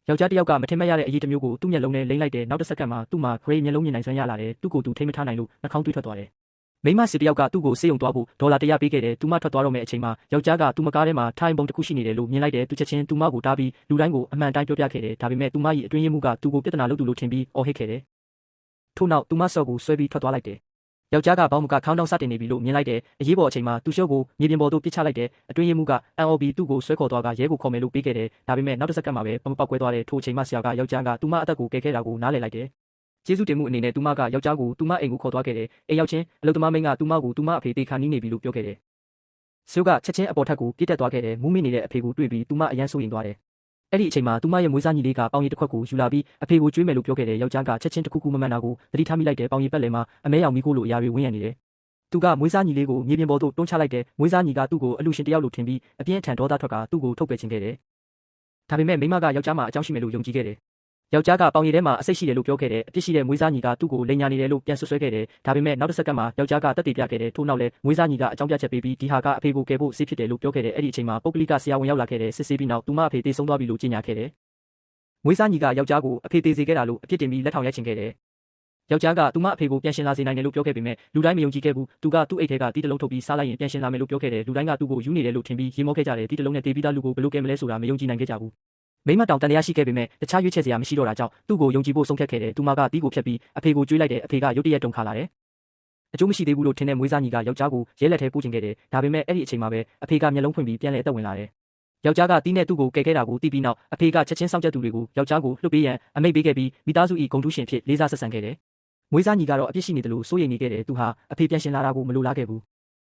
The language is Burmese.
ယောက်ျားတစ်ယောက်ကမထင်မှတ်ရတဲ့အရေးတစ်မျိုးကိုသူ့မျက်လုံးနဲ့လိမ့်လိုက်တဲ့နောက်တစ်စက္ကန့်မှာသူ့မှာဂရိမျက်လုံးမြင်နိုင်စွမ်းရလာတယ်သူ့ကိုယ်သူထိမထားနိုင်လို့နှာခေါင်းသွေးထွက်သွားတယ်မိမစစ်တစ်ယောက်ကသူ့ကိုစေးုံသွားဖို့ဒေါ်လာ100ပေးခဲ့တယ်သူမထွက်သွားတော့မယ့်အချိန်မှာယောက်ျားကသူမကားထဲမှာထိုင်ပုံတစ်ခုရှိနေတယ်လို့မြင်လိုက်တယ်သူချက်ချင်းသူမကိုတားပြီးလူတိုင်းကိုအမှန်တိုင်းပြောပြခဲ့တယ်ဒါပေမဲ့သူမ၏အတွင်းရင်းမှုကသူကိုပြဿနာလုပ်သူလို့ထင်ပြီးအော်ဟစ်ခဲ့တယ်ထို့နောက်သူမဆော့ကိုဆွဲပြီးထွက်သွားလိုက်တယ်ယောက်ျားကဘောင်းမကခေါင်းတောင်စတင်နေပြီလို့မြင်လိုက်တယ်အရေးပေါ်အချိန်မှာသူရှုပ်ကိုမြေပြင်ပေါ်သို့ပစ်ချလိုက်တယ်အတွင်းရင်းမှုကအန်အော်ဘီသူ့ကိုဆွဲခေါ်သွားကရဲကိုခေါ်မယ်လို့ပေးခဲ့တယ်ဒါပေမဲ့နောက်တစ်စက္ကန့်မှာပဲပေါက်ကွဲသွားတဲ့ထိုအချိန်မှဆရာကယောက်ျားကသူမအသက်ကိုကယ်ခဲ့တာကိုနားလည်လိုက်တယ်ကျေးဇူးတင်မှုအနေနဲ့သူမကယောက်ျားကိုသူမအိမ်ကိုခေါ်သွားခဲ့တယ်အိမ်ရောက်ချင်းအလုပ်သမားမိန်းကသူမကိုသူမအဖေတေခါနီးနေပြီလို့ပြောခဲ့တယ်ဆိုကချက်ချင်းအပေါ်ထက်ကိုပြစ်တက်သွားခဲ့တယ်မူးမိနေတဲ့အဖေကိုတွေ့ပြီးသူမအယမ်းဆိုရင်သွားတယ်အဲ့ဒီအချိန်မှာသူမရဲ့မွေးစားညီလေးကပေါင်ရည်တစ်ခွက်ကိုယူလာပြီးအဖေကိုကျွေးမယ်လို့ပြောခဲ့တယ်ယောက်ျားကချက်ချင်းတစ်ခုခုမမှန်တာကိုသတိထားမိလိုက်တယ်ပေါင်ရည်ပက်လယ်မှာအမဲရောင်မီးခိုးလိုအရာတွေဝန်းရံနေတယ်သူကမွေးစားညီလေးကိုမြေပြင်ပေါ်သို့တွန်းချလိုက်တယ်မွေးစားညီကသူ့ကိုအလူရှင်တယောက်လိုထင်ပြီးအပြင်းအထန်ဒေါသထွက်ကသူ့ကိုထုတ်ပယ်ခြင်းခဲ့တယ်ဒါပေမဲ့မိမကယောက်ျားမှာအကြောင်းရှိမယ်လို့ယုံကြည်ခဲ့တယ်ယောက်ျားကပေါင်ရည်ထဲမှာအစိတ်ရှိတယ်လို့ပြောခဲ့တယ်အပြစ်ရှိတဲ့မွေးစားညီကသူ့ကိုလိန်ညာနေတယ်လို့ပြန်ဆွဆွဲခဲ့တယ်ဒါပေမဲ့နောက်တစ်စက္ကန့်မှာယောက်ျားကတက်တည်ပြခဲ့တယ်ထို့နောက်လဲမွေးစားညီကအကြောင်းပြချက်ပေးပြီးဒီဟာကအဖေကိုကယ်ဖို့ဆေးဖြစ်တယ်လို့ပြောခဲ့တယ်အဲ့ဒီအချိန်မှာပုဂ္ဂလိကဆရာဝန်ရောက်လာခဲ့တယ်စစ်ဆေးပြီးနောက်သူမအဖေတေဆုံးသွားပြီလို့ကြေညာခဲ့တယ်မွေးစားညီကယောက်ျားကိုအဖေသေးစေခဲ့တာလို့အပြစ်တင်ပြီးလက်ထောင်ရိုက်ချင်ခဲ့တယ်ယောက်ျားကသူမအဖေကိုပြန်ရှင်လာစေနိုင်တယ်လို့ပြောခဲ့ပေမဲ့လူတိုင်းမယုံကြည်ခဲ့ဘူးသူကသူ့အိတ်ထဲကတီးတလုံးထုတ်ပြီးစားလိုက်ရင်ပြန်ရှင်လာမယ်လို့ပြောခဲ့တယ်လူတိုင်းကသူ့ကိုယူနေတယ်လို့ထင်ပြီးရေမောခဲ့ကြတယ်တီးတလုံးနဲ့တေးပြီးသားလူကိုဘယ်လိုကဲမလဲဆိုတာမယုံကြည်နိုင်ခဲ့ကြဘူးမိမတောင်တန်တရားရှိခဲ့ပေမဲ့တခြားရွေးချယ်စရာမရှိတော့တာကြောင့်သူ့ကိုယုံကြည်ဖို့ဆုံးဖြတ်ခဲ့တယ်သူမကတီးကိုဖြတ်ပြီးအဖေကိုကြွေးလိုက်တယ်အဖေကရုတ်တရက်တုန်ခါလာတယ်အကျိုးမရှိသေးဘူးလို့ထင်တဲ့မွေးစားညီကယောက်ျားကိုရဲလက်ထဲပို့ချင်ခဲ့တယ်ဒါပေမဲ့အဲ့ဒီအချိန်မှာပဲအဖေကမျက်လုံးဖွင့်ပြီးပြန်လဲအသက်ဝင်လာတယ်ယောက်ျားကတီးနဲ့သူ့ကိုကယ်ခဲ့တာကိုသိပြီးနောက်အဖေကချက်ချင်းစောင့်ကြပ်သူတွေကိုယောက်ျားကိုလွှတ်ပေးရန်အမိန့်ပေးခဲ့ပြီးမိသားစု၏ဂုဏ်ထူးရှင်ဖြစ်လေးစားဆက်ဆံခဲ့တယ်မွေးစားညီကတော့အပြစ်ရှိနေတယ်လို့စိုးရိမ်နေခဲ့တယ်သူဟာအဖေပြန်ရှင်လာတာကိုမလိုလားခဲ့ဘူး